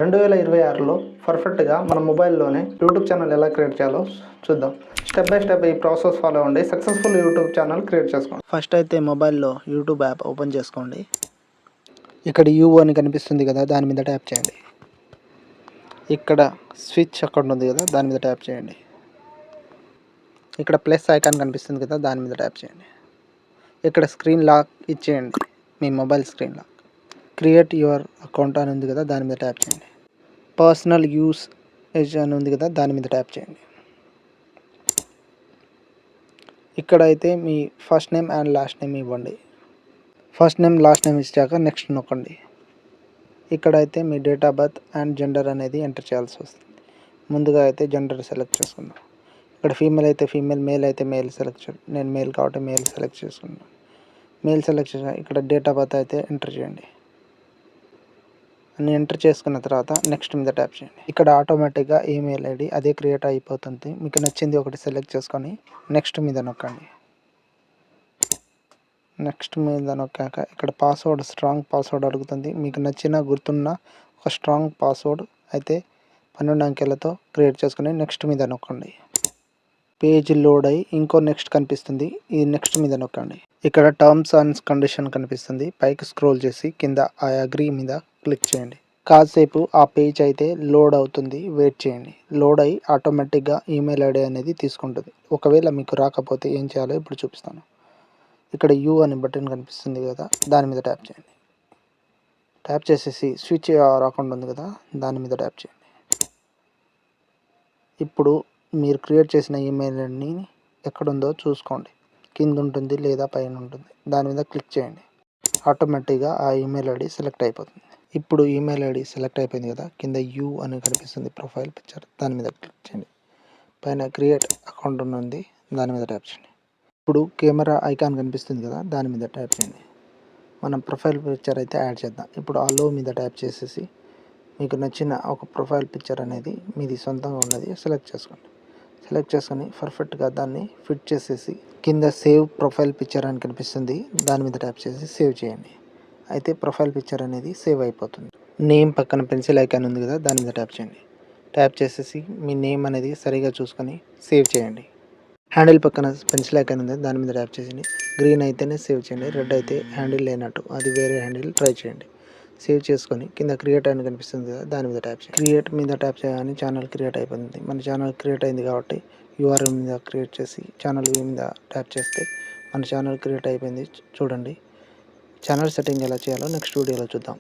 2026లో పర్ఫెక్ట్గా మన మొబైల్లోనే YouTube channel ఎలా క్రియేట్ చేయాలో చూద్దాం. స్టెప్ బై స్టెప్ ఈ ప్రాసెస్ ఫాలో అవ్వండి. సక్సెస్ఫుల్ యూట్యూబ్ ఛానల్ క్రియేట్ చేసుకోండి. ఫస్ట్ అయితే మొబైల్లో యూట్యూబ్ యాప్ ఓపెన్ చేసుకోండి. ఇక్కడ యూ అని కనిపిస్తుంది కదా, దాని మీద ట్యాప్ చేయండి. ఇక్కడ స్విచ్ అకౌంట్ ఉంది కదా, దాని మీద ట్యాప్ చేయండి. ఇక్కడ ప్లస్ ఐకాన్ కనిపిస్తుంది కదా, దాని మీద ట్యాప్ చేయండి. ఇక్కడ స్క్రీన్ లాక్ ఇచ్చేయండి, మీ mobile screen lock. Create your account అని ఉంది కదా, దాని మీద ట్యాప్ చేయండి. పర్సనల్ యూసేజ్ అని ఉంది కదా, దాని మీద ట్యాప్ చేయండి. ఇక్కడ అయితే మీ first name and last name ఇవ్వండి. ఫస్ట్ నేమ్ లాస్ట్ నేమ్ ఇచ్చాక నెక్స్ట్ నొక్కండి. ఇక్కడ అయితే మీ date of birth and gender అనేది ఎంటర్ చేయాల్సి వస్తుంది. ముందుగా అయితే జెండర్ సెలెక్ట్ చేసుకుందాం. ఇక్కడ ఫీమేల్ అయితే ఫీమేల్, మేల్ అయితే మేల్ సెలెక్ట్ చేయండి. నేను మేల్ కాబట్టి మేల్ సెలెక్ట్ చేసుకున్నాను. మేల్ సెలెక్ట్ చేసిన ఇక్కడ డేట్ ఆఫ్ బర్త్ అయితే ఎంటర్ చేయండి. అన్ని ఎంటర్ చేసుకున్న తర్వాత నెక్స్ట్ మీద ట్యాప్ చేయండి. ఇక్కడ ఆటోమేటిక్గా ఈమెయిల్ ఐడి అదే క్రియేట్ అయిపోతుంది. మీకు నచ్చింది ఒకటి సెలెక్ట్ చేసుకొని నెక్స్ట్ మీద నొక్కండి. నెక్స్ట్ మీద నొక్కాక ఇక్కడ పాస్వర్డ్, స్ట్రాంగ్ పాస్వర్డ్ అడుగుతుంది. మీకు నచ్చిన గుర్తున్న ఒక స్ట్రాంగ్ పాస్వర్డ్ అయితే 12 అంకెలతో క్రియేట్ చేసుకుని నెక్స్ట్ మీద నొక్కండి. పేజ్ లోడ్ అయ్యి ఇంకో నెక్స్ట్ కనిపిస్తుంది, ఈ నెక్స్ట్ మీద నొక్కండి. ఇక్కడ టర్మ్స్ అండ్ కండిషన్ కనిపిస్తుంది. పైకి స్క్రోల్ చేసి కింద ఆ అగ్రీ మీద క్లిక్ చేయండి. కాసేపు ఆ పేజ్ అయితే లోడ్ అవుతుంది, వెయిట్ చేయండి. లోడ్ అయ్యి ఆటోమేటిక్గా ఈమెయిల్ ఐడి అనేది తీసుకుంటుంది. ఒకవేళ మీకు రాకపోతే ఏం చేయాలో ఇప్పుడు చూపిస్తాను. ఇక్కడ యూ అని బటన్ కనిపిస్తుంది కదా, దాని మీద ట్యాప్ చేయండి. ట్యాప్ చేసేసి స్విచ్ యువర్ అకౌంట్ ఉంది కదా, దాని మీద ట్యాప్ చేయండి. ఇప్పుడు మీరు క్రియేట్ చేసిన ఈమెయిల్ ఐడిని ఎక్కడుందో చూసుకోండి. కింద ఉంటుంది లేదా పైన ఉంటుంది, దాని మీద క్లిక్ చేయండి. ఆటోమేటిక్గా ఆ ఈమెయిల్ ఐడి సెలెక్ట్ అయిపోతుంది. ఇప్పుడు ఈమెయిల్ ఐడి సెలెక్ట్ అయిపోయింది కదా, కింద యూ అని కనిపిస్తుంది ప్రొఫైల్ పిక్చర్, దాని మీద క్లిక్ చేయండి. పైన క్రియేట్ అకౌంట్ ఉంది, దాని మీద ట్యాప్ చేయండి. ఇప్పుడు కెమెరా ఐకాన్ కనిపిస్తుంది కదా, దాని మీద ట్యాప్ చేయండి. మనం ప్రొఫైల్ పిక్చర్ అయితే యాడ్ చేద్దాం. ఇప్పుడు ఆ లో మీద ట్యాప్ చేసేసి మీకు నచ్చిన ఒక ప్రొఫైల్ పిక్చర్ అనేది మీది సొంతంగా ఉన్నది సెలెక్ట్ చేసుకోండి. సెలెక్ట్ చేసుకొని పర్ఫెక్ట్గా దాన్ని ఫిట్ చేసేసి కింద సేవ్ ప్రొఫైల్ పిక్చర్ అని కనిపిస్తుంది, దాని మీద ట్యాప్ చేసి సేవ్ చేయండి. అయితే ప్రొఫైల్ పిక్చర్ అనేది సేవ్ అయిపోతుంది. నేమ్ పక్కన పెన్సిల్ ఐకాన్ ఉంది కదా, దాని మీద ట్యాప్ చేయండి. ట్యాప్ చేసేసి మీ నేమ్ అనేది సరిగా చూసుకొని సేవ్ చేయండి. హ్యాండిల్ పక్కన పెన్సిల్ ఐకాన్ ఉంది, దాని మీద ట్యాప్ చేయండి. గ్రీన్ అయితేనే సేవ్ చేయండి, రెడ్ అయితే హ్యాండిల్ లేనట్టు, అది వేరే హ్యాండిల్ ట్రై చేయండి. సేవ్ చేసుకొని కింద క్రియేట్ అని కనిపిస్తుంది కదా, దాని మీద ట్యాప్ చేయండి. క్రియేట్ మీద ట్యాప్ చేయగానే ఛానల్ క్రియేట్ అయిపోయింది. మన ఛానల్ క్రియేట్ అయింది కాబట్టి యూఆర్ఎల్ మీద క్రియేట్ చేసి ఛానల్ మీద ట్యాప్ చేస్తే మన ఛానల్ క్రియేట్ అయిపోయింది. చూడండి. ఛానల్ సెట్టింగ్ ఎలా చేయాలో నెక్స్ట్ వీడియోలో చూద్దాం.